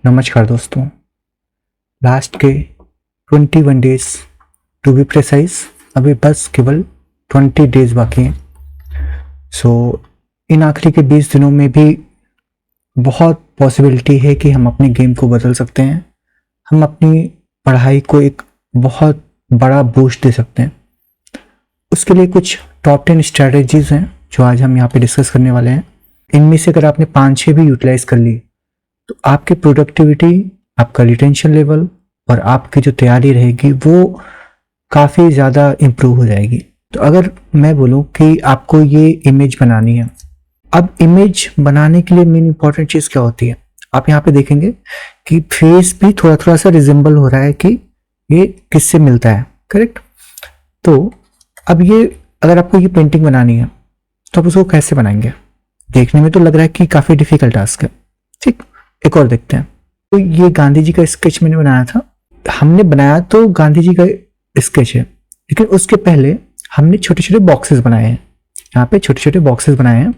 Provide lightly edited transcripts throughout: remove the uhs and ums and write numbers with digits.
नमस्कार दोस्तों। लास्ट के 21 डेज टू बी प्रिसाइज, अभी बस केवल 20 डेज बाकी हैं। इन आखिरी के 20 दिनों में भी बहुत पॉसिबिलिटी है कि हम अपनी गेम को बदल सकते हैं। हम अपनी पढ़ाई को एक बहुत बड़ा बूस्ट दे सकते हैं। उसके लिए कुछ टॉप 10 स्ट्रैटेजीज हैं जो आज हम यहाँ पे डिस्कस करने वाले हैं। इनमें से अगर आपने 5-6 भी यूटिलाइज कर ली तो आपकी प्रोडक्टिविटी, आपका रिटेंशन लेवल और आपकी जो तैयारी रहेगी वो काफ़ी ज़्यादा इम्प्रूव हो जाएगी। तो अगर मैं बोलूँ कि आपको ये इमेज बनानी है, अब इमेज बनाने के लिए मेन इंपॉर्टेंट चीज़ क्या होती है, आप यहाँ पे देखेंगे कि फेस भी थोड़ा थोड़ा सा रिजेंबल हो रहा है कि ये किससे मिलता है, करेक्ट। तो अब ये अगर आपको ये पेंटिंग बनानी है तो आप उसको कैसे बनाएंगे? देखने में तो लग रहा है कि काफ़ी डिफिकल्ट टास्क है, ठीक। एक और देखते हैं। तो ये गांधी जी का स्केच मैंने बनाया था। हमने बनाया तो गांधी जी का स्केच है, लेकिन उसके पहले हमने छोटे छोटे बॉक्सेस बनाए हैं। यहाँ पे छोटे छोटे बॉक्सेस बनाए हैं।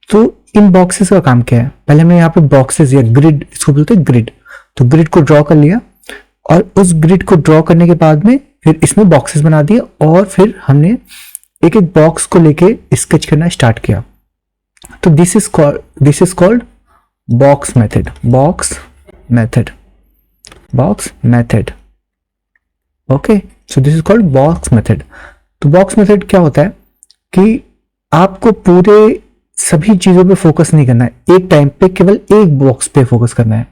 तो इन बॉक्सेस का काम क्या है? पहले हमने यहाँ पे बॉक्सेस या ग्रिड, इसको बोलते हैं ग्रिड, तो ग्रिड को ड्रॉ कर लिया और उस ग्रिड को ड्रॉ करने के बाद में फिर इसमें बॉक्सेस बना दिए और फिर हमने एक एक बॉक्स को लेके स्केच करना स्टार्ट किया। तो this is called box method. Okay, so this is called box method. तो बॉक्स मेथड क्या होता है कि आपको पूरे सभी चीजों पे फोकस नहीं करना है, एक टाइम पे केवल एक बॉक्स पे फोकस करना है।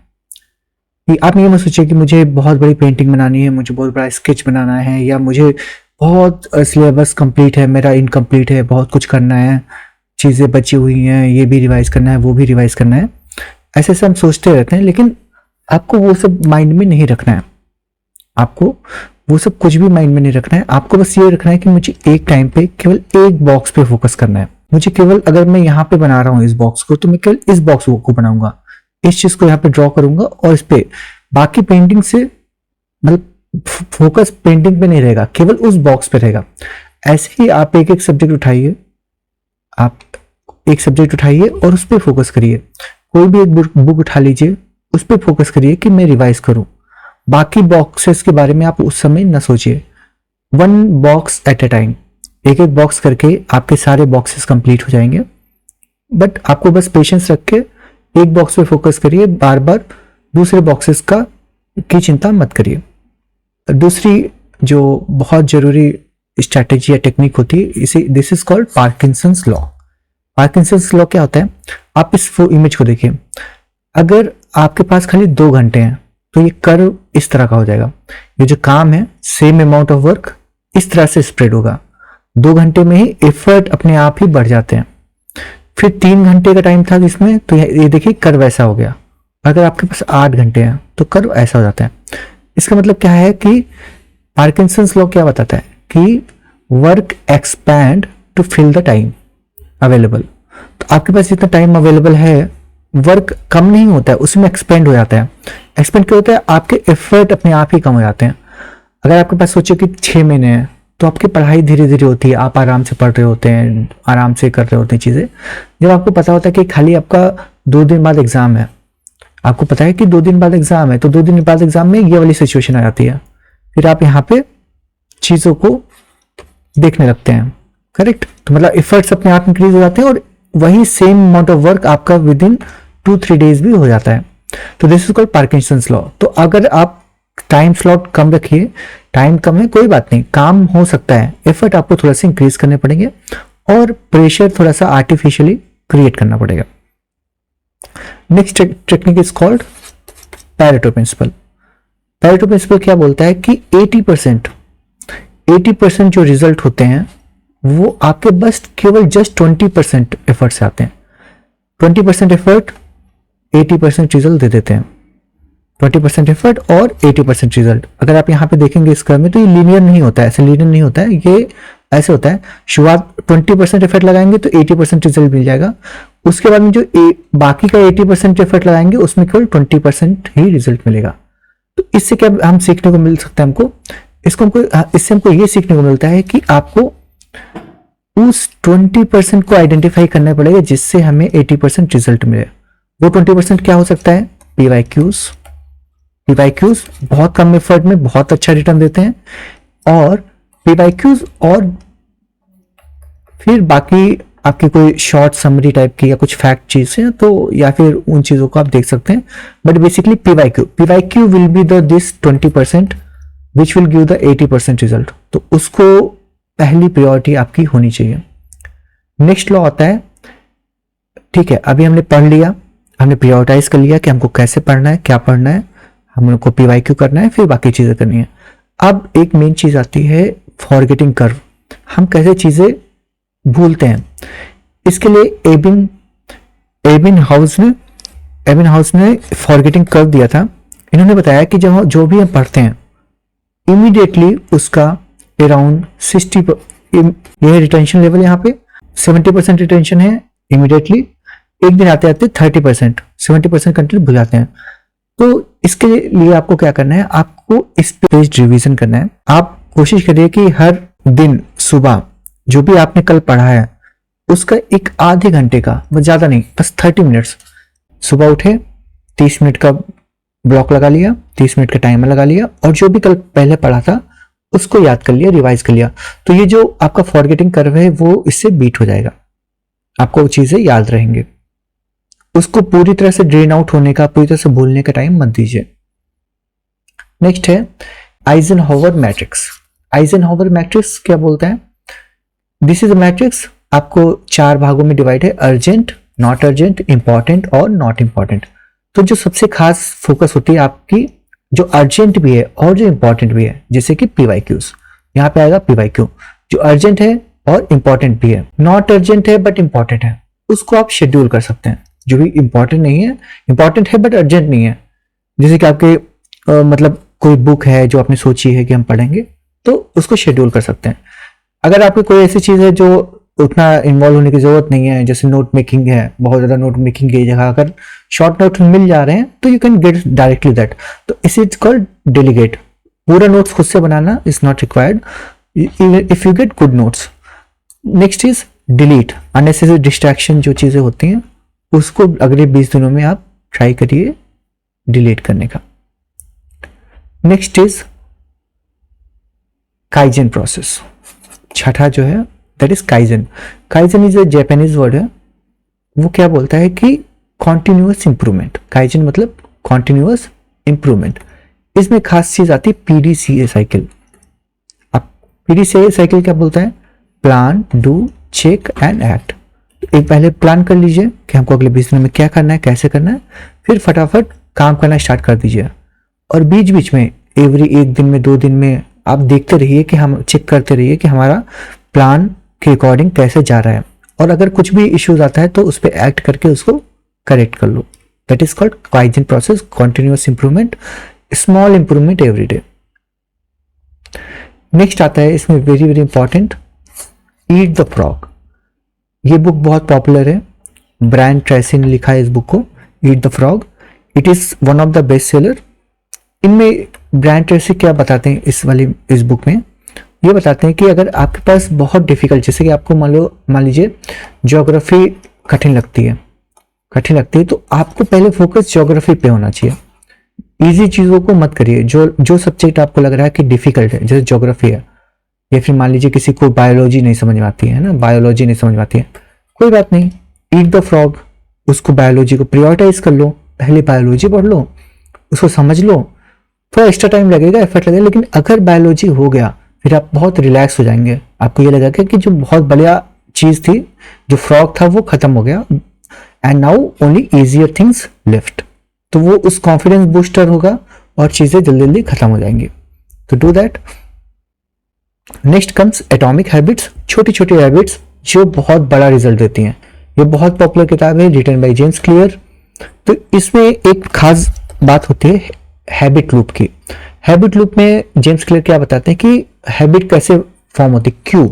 कि आप ये मत सोचिए कि मुझे बहुत बड़ी पेंटिंग बनानी है, मुझे बहुत बड़ा स्केच बनाना है, या मुझे बहुत सिलेबस कंप्लीट है, मेरा इनकम्प्लीट है, बहुत कुछ करना है, चीज़ें बची हुई हैं, ये भी रिवाइज करना है, वो भी रिवाइज करना है। ऐसे हम सोचते रहते हैं, लेकिन आपको वो सब माइंड में नहीं रखना है। आपको वो सब कुछ भी माइंड में नहीं रखना है। आपको बस ये रखना है कि मुझे एक टाइम पे केवल एक बॉक्स पे फोकस करना है। मुझे केवल, अगर मैं यहाँ पे बना रहा हूँ इस बॉक्स को, तो मैं केवल इस बॉक्स को बनाऊंगा, इस चीज को यहाँ पे ड्रॉ करूंगा और इस पे बाकी पेंटिंग से मतलब फोकस पेंटिंग पे नहीं रहेगा, केवल उस बॉक्स पे रहेगा। ऐसे ही आप एक एक सब्जेक्ट उठाइए, और उस पर फोकस करिए। कोई भी एक बुक उठा लीजिए, उस पर फोकस करिए कि मैं रिवाइज करूं। बाकी बॉक्सेस के बारे में आप उस समय न सोचिए। 1 बॉक्स एट ए टाइम, एक एक बॉक्स करके आपके सारे बॉक्सेस कंप्लीट हो जाएंगे। बट आपको बस पेशेंस रख के एक बॉक्स पे फोकस करिए, बार बार दूसरे बॉक्सेस की चिंता मत करिए। दूसरी जो बहुत जरूरी स्ट्रैटेजी या टेक्निक होती है, इसे this is called Parkinson's law. Parkinson's law क्या होता है? आप इस इमेज को देखिए। अगर आपके पास खाली 2 घंटे हैं तो ये कर्व इस तरह का हो जाएगा। ये जो काम है, सेम अमाउंट ऑफ वर्क इस तरह से स्प्रेड होगा। 2 घंटे में ही एफर्ट अपने आप ही बढ़ जाते हैं। फिर 3 घंटे का टाइम था जिसमें, तो ये देखिए कर्व ऐसा हो गया। अगर आपके पास 8 घंटे हैं तो कर्व ऐसा हो जाता है। इसका मतलब क्या है कि पार्किंसंस लॉ क्या बताता है कि work expand to fill the time available. तो आपके पास जितना टाइम अवेलेबल है, वर्क कम नहीं होता है, उसमें एक्सपेंड हो जाता है। एक्सपेंड क्या होता है? आपके एफर्ट अपने आप ही कम हो जाते हैं। अगर आपके पास सोचो कि 6 महीने हैं तो आपकी पढ़ाई धीरे धीरे होती है, आप आराम से पढ़ रहे होते हैं, आराम से कर रहे होते हैं चीज़ें। जब आपको पता होता है कि खाली आपका 2 दिन बाद एग्जाम है, आपको पता है कि 2 दिन बाद एग्जाम है, तो 2 दिन बाद एग्जाम में ये वाली सिचुएशन आ जाती है। फिर आप यहाँ पे चीज़ों को देखने लगते हैं, करेक्ट। तो मतलब एफर्ट्स अपने आप इंक्रीज हो जाते हैं और वही सेम अमाउंट ऑफ वर्क आपका विद इन 2-3 डेज भी हो जाता है। तो this is called Parkinson's law. तो अगर आप टाइम स्लॉट कम रखिए, टाइम कम है कोई बात नहीं, काम हो सकता है, एफर्ट आपको थोड़ा सा इंक्रीज करने पड़ेंगे और प्रेशर थोड़ा सा आर्टिफिशियली क्रिएट करना पड़ेगा। Next technique is called Pareto principle. Pareto principle क्या बोलता है कि 80% जो रिजल्ट होते हैं वो आपके बस केवल जस्ट 20% एफर्ट से आते हैं। 20% एफर्ट 80% रिजल्ट दे देते हैं। 20% एफर्ट और 80% रिजल्ट। अगर आप यहाँ पे देखेंगे इस क्रम में, तो ये लीनियर नहीं होता है, ऐसे लीनियर नहीं होता है, ये ऐसे होता है। शुरुआत 20% एफर्ट लगाएंगे तो 80% रिजल्ट मिल जाएगा। उसके बाद में जो बाकी का 80% एफर्ट लगाएंगे उसमें केवल 20% ही रिजल्ट मिलेगा। तो इससे क्या हम सीखने को मिल सकता है? इससे हमको ये सीखने को मिलता है कि आपको उस 20% को आइडेंटिफाई करना पड़ेगा जिससे हमें 80% रिजल्ट मिले। वो 20% क्या हो सकता है? PYQs। PYQs बहुत कम एफर्ट में बहुत अच्छा रिटर्न देते हैं, और PYQs और फिर बाकी आपकी कोई शॉर्ट समरी टाइप की या कुछ फैक्ट चीज है तो, या फिर उन चीजों को आप देख सकते हैं। But basically PYQ will be the this 20% which will give the 80% result. तो उसको पहली प्रायोरिटी आपकी होनी चाहिए। नेक्स्ट लॉ आता है, ठीक है, अभी हमने पढ़ लिया, हमने प्रायोरिटाइज कर लिया कि हमको कैसे पढ़ना है, क्या पढ़ना है, हमको PYQ करना है, फिर बाकी चीजें करनी है। अब एक मेन चीज आती है फॉरगेटिंग कर्व। हम कैसे चीजें भूलते हैं, इसके लिए एबिन हाउस ने फॉरगेटिंग कर्व दिया था। इन्होंने बताया कि जब जो भी हम पढ़ते हैं इमीडिएटली उसका अराउंड 60, यह रिटेंशन लेवल यहाँ पे 70% रिटेंशन है इमीडिएटली, एक दिन आते आते 30%, 70% कंटेंट भूल जाते हैं। तो इसके लिए आपको क्या करना है, आपको इस पे पेज रिवीजन करना है। आप कोशिश करिए कि हर दिन सुबह जो भी आपने कल पढ़ा है उसका एक आधे घंटे का, बस ज्यादा नहीं, बस 30 मिनट्स, सुबह उठे 30 मिनट का ब्लॉक लगा लिया, 30 मिनट का टाइमर लगा लिया, और जो भी कल पहले पढ़ा था उसको याद कर लिया, रिवाइज कर लिया। तो ये जो आपका फॉरगेटिंग कर्व है वो इससे बीट हो जाएगा, आपको वो चीजें याद रहेंगे। उसको पूरी तरह से ड्रेन आउट होने का, पूरी तरह से भूलने का टाइम मत दीजिए। नेक्स्ट है आइजनहोवर मैट्रिक्स। आइजनहोवर मैट्रिक्स क्या बोलता है, दिस इज अ मैट्रिक्स, आपको 4 भागों में डिवाइड है, अर्जेंट, नॉट अर्जेंट, इंपॉर्टेंट और नॉट इंपॉर्टेंट। तो जो सबसे खास फोकस होती है आपकी, जो अर्जेंट भी है और जो इंपॉर्टेंट भी है, जैसे कि PYQs, यहाँ पे आएगा PYQ, जो अर्जेंट है और इंपॉर्टेंट भी है। नॉट अर्जेंट है बट इंपॉर्टेंट है, उसको आप शेड्यूल कर सकते हैं। जो भी इंपॉर्टेंट नहीं है, इंपॉर्टेंट है बट अर्जेंट नहीं है, जैसे कि आपके मतलब कोई बुक है जो आपने सोची है कि हम पढ़ेंगे, तो उसको शेड्यूल कर सकते हैं। अगर आपकी कोई ऐसी चीज है जो उतना इन्वॉल्व होने की जरूरत नहीं है, जैसे नोट मेकिंग है, बहुत ज्यादा नोट मेकिंग की जगह अगर शॉर्ट नोट मिल जा रहे हैं तो you can get directly that, तो इस इज कॉल्ड डेलीगेट। पूरा नोट्स खुद से बनाना is not required if you get good notes. Next is delete, unnecessary distraction जो चीजें होती हैं उसको अगले 20 दिनों में आप ट्राई करिए डिलीट करने का। नेक्स्ट इज काइजन प्रोसेस, छठा जो है that is kaizen. Kaizen is a Japanese word है, वो क्या बोलता है कि कॉन्टिन्यूअस इंप्रूवमेंट। काइजन मतलब कॉन्टिन्यूअस इंप्रूवमेंट। इसमें खास चीज आती है PDCA साइकिल। अब PDCA साइकिल क्या बोलता है, plan, do, check and act. एक पहले प्लान कर लीजिए कि हमको अगले 20 दिनों में क्या करना है, कैसे करना है, फिर फटाफट काम करना स्टार्ट कर दीजिए। और बीच बीच में एवरी 1 दिन में 2 दिन में आप देखते रहिए कि हम चेक करते रहिए कि हमारा प्लान के अकॉर्डिंग कैसे जा रहा है, और अगर कुछ भी इश्यूज आता है तो उस पर एक्ट करके उसको करेक्ट कर लो। That is called kaizen process, continuous improvement, small improvement every day. Next आता है इसमें very very important, eat the frog. ये बुक बहुत पॉपुलर है, ब्रायन ट्रेसी ने लिखा है इस बुक को, eat the frog. It is one of the best seller. इनमें ब्रायन ट्रेसी क्या बताते हैं इस बुक में, ये बताते हैं कि अगर आपके पास बहुत डिफिकल्ट, जैसे कि आपको मान लीजिए ज्योग्राफी कठिन लगती है, तो आपको पहले फोकस ज्योग्राफी पे होना चाहिए। इजी चीजों को मत करिए, जो सब्जेक्ट आपको लग रहा है कि डिफिकल्ट है, जैसे ज्योग्राफी है, या फिर मान लीजिए किसी को बायोलॉजी नहीं समझ में आती है ना, बायोलॉजी नहीं समझ में आती है, कोई बात नहीं, ईट द फ्रॉग, उसको बायोलॉजी को प्रायोरिटाइज कर लो, पहले बायोलॉजी पढ़ लो, उसको समझ लो, थोड़ा एक्स्ट्रा टाइम लगेगा, एफर्ट लगेगा, लेकिन अगर बायोलॉजी हो गया फिर आप बहुत रिलैक्स हो जाएंगे। आपको ये लगेगा कि जो बहुत बढ़िया चीज थी, जो फ्रॉग था, वो खत्म हो गया, and now only easier things left. तो वो उस कॉन्फिडेंस बूस्टर होगा और चीजें जल्दी जल्दी खत्म हो जाएंगी। तो do that. Next comes atomic habits, छोटी छोटी हैबिट्स जो बहुत बड़ा रिजल्ट देती हैं। ये बहुत पॉपुलर किताब है, रिटन बाय जेम्स क्लियर। तो इसमें एक खास बात होती है हैबिट लूप की। हैबिट लूप में जेम्स क्लियर क्या बताते हैं कि हैबिट कैसे फॉर्म होती है, क्यों,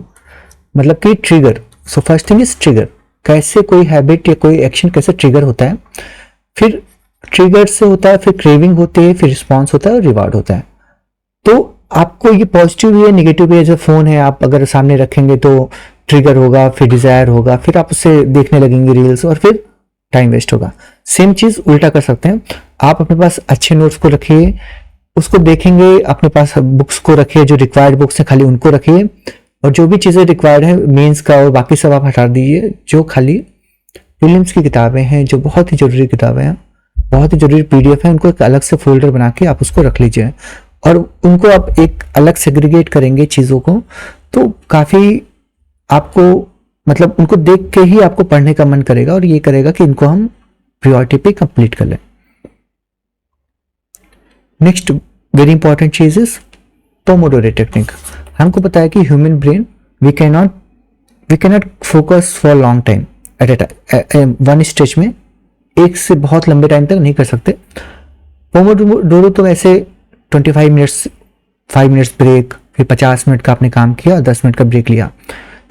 मतलब कि trigger. So first thing is trigger, कैसे कोई हैबिट या कोई एक्शन कैसे ट्रिगर होता है, फिर ट्रिगर से होता है, फिर क्रेविंग होती है, फिर रिस्पॉन्स होता है और रिवार्ड होता है। तो आपको ये पॉजिटिव भी है, निगेटिव भी है। जैसे फोन है, आप अगर सामने रखेंगे तो ट्रिगर होगा, फिर डिजायर होगा, फिर आप उससे देखने लगेंगे रील्स, और फिर टाइम वेस्ट होगा। सेम चीज उल्टा कर सकते हैं, आप अपने पास अच्छे नोट्स को रखिए, उसको देखेंगे, अपने पास बुक्स को रखिए, जो रिक्वायर्ड बुक्स हैं खाली उनको रखिए, और जो भी चीज़ें रिक्वायर्ड है मेंस का और बाकी सब आप हटा दीजिए। जो खाली प्रीलिम्स की किताबें हैं, जो बहुत ही जरूरी किताबें हैं, बहुत ही जरूरी पीडीएफ है, उनको एक अलग से फोल्डर बना के आप उसको रख लीजिए, और उनको आप एक अलग सेग्रीगेट करेंगे चीज़ों को, तो काफ़ी आपको मतलब उनको देख के ही आपको पढ़ने का मन करेगा, और ये करेगा कि इनको हम प्रायोरिटी पे कंप्लीट कर लें। नेक्स्ट वेरी इंपॉर्टेंट चीज इज पोमोडोरो टेक्निक। हमको पता है कि human brain we cannot focus for long time at a time, one stretch में एक से बहुत लंबे टाइम तक नहीं कर सकते। पोमोडोरो तो वैसे 25 मिनट्स, 5 मिनट्स ब्रेक, फिर 50 मिनट का आपने काम किया, 10 मिनट का ब्रेक लिया।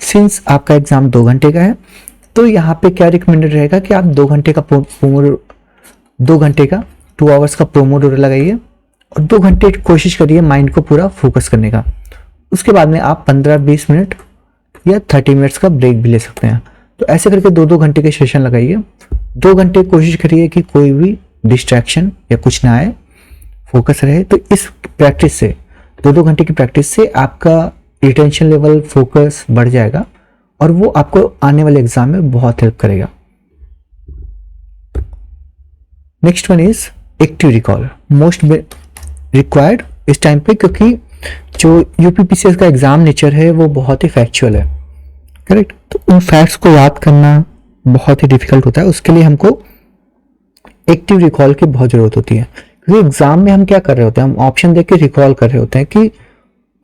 सिंस आपका एग्जाम 2 घंटे का है, तो यहाँ पे क्या रिकमेंडेड रहेगा कि आप 2 घंटे का 2 आवर्स का पोमोडोरो लगाइए, और 2 घंटे कोशिश करिए माइंड को पूरा फोकस करने का। उसके बाद में आप 15-20 मिनट या 30 मिनट्स का ब्रेक भी ले सकते हैं। तो ऐसे करके 2-2 घंटे के सेशन लगाइए। 2 घंटे कोशिश करिए कि कोई भी डिस्ट्रैक्शन या कुछ ना आए, फोकस रहे। तो इस प्रैक्टिस से, 2-2 घंटे की प्रैक्टिस से आपका रिटेंशन लेवल, फोकस बढ़ जाएगा, और वो आपको आने वाले एग्जाम में बहुत हेल्प करेगा। Next one is active recall, most required इस टाइम पे, क्योंकि जो यूपीपीसीएस का एग्जाम नेचर है वो बहुत ही फैक्चुअल है, करेक्ट। तो उन फैक्ट्स को याद करना बहुत ही डिफिकल्ट होता है, उसके लिए हमको एक्टिव रिकॉल की बहुत जरूरत होती है। क्योंकि एग्जाम में हम क्या कर रहे होते हैं, हम ऑप्शन देख के रिकॉल कर रहे होते हैं कि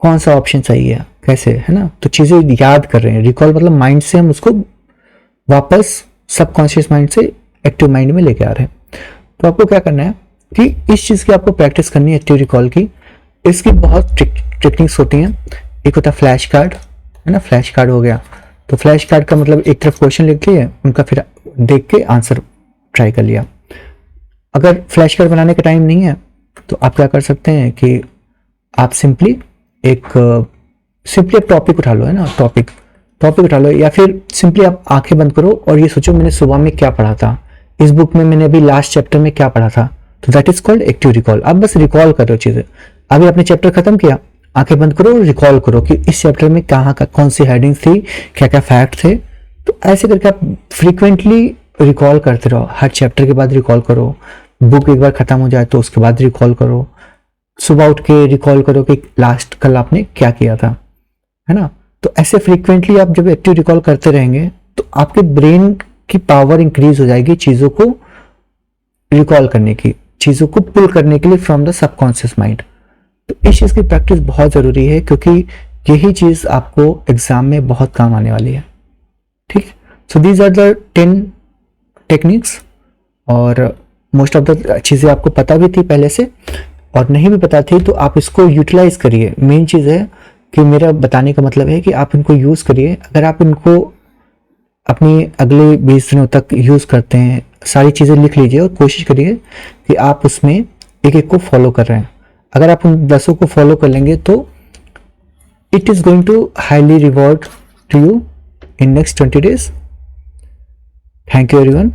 कौन सा ऑप्शन सही है, कैसे, है ना। तो चीजें याद कर रहे हैं। रिकॉल मतलब माइंड से हम उसको वापस सबकॉन्शियस माइंड से एक्टिव माइंड में लेके आ रहे हैं। तो आपको क्या करना है कि इस चीज की आपको प्रैक्टिस करनी है, एक्टिव रिकॉल की। इसकी बहुत टेक्निक्स होती हैं। एक होता है फ्लैश कार्ड, है ना, फ्लैश कार्ड हो गया। तो फ्लैश कार्ड का मतलब एक तरफ क्वेश्चन लिख लिए, उनका फिर देख के आंसर ट्राई कर लिया। अगर फ्लैश कार्ड बनाने का टाइम नहीं है, तो आप क्या कर सकते हैं कि आप सिंपली एक टॉपिक उठा लो, है ना, टॉपिक उठा लो, या फिर सिंपली आप आंखें बंद करो और ये सोचो मैंने सुबह में क्या पढ़ा था, इस बुक में मैंने अभी लास्ट चैप्टर में क्या पढ़ा था। तो that is called active recall. आप बस रिकॉल कर रहे हो चीजें। अभी आपने चैप्टर खत्म किया, आंखें बंद करो और रिकॉल करो कि इस चैप्टर में कहाँ का कौन सी हेडिंग्स थी, क्या क्या फैक्ट थे। तो ऐसे करके आप फ्रीक्वेंटली रिकॉल करते रहो। हर चैप्टर के बाद रिकॉल करो, बुक एक बार खत्म हो जाए तो उसके बाद रिकॉल करो, सुबह उठ के रिकॉल करो कि लास्ट कल आपने क्या किया था, है ना। तो ऐसे फ्रीक्वेंटली आप जब एक्टिव रिकॉल करते रहेंगे तो आपके ब्रेन की पावर इंक्रीज हो जाएगी चीजों को रिकॉल करने की, चीजों को पुल करने के लिए फ्रॉम द सबकॉन्शियस माइंड। तो इस चीज की प्रैक्टिस बहुत जरूरी है, क्योंकि यही चीज आपको एग्जाम में बहुत काम आने वाली है। ठीक, so these are the 10 techniques, और मोस्ट ऑफ द चीजें आपको पता भी थी पहले से, और नहीं भी पता थी तो आप इसको यूटिलाइज करिए। मेन चीज है कि मेरा बताने का मतलब है कि आप इनको यूज करिए। अगर आप इनको अपनी अगले 20 दिनों तक यूज करते हैं, सारी चीजें लिख लीजिए और कोशिश करिए कि आप उसमें एक एक को फॉलो कर रहे हैं। अगर आप उन 10 को फॉलो कर लेंगे तो it is going to highly reward to you in next 20 days। Thank you everyone.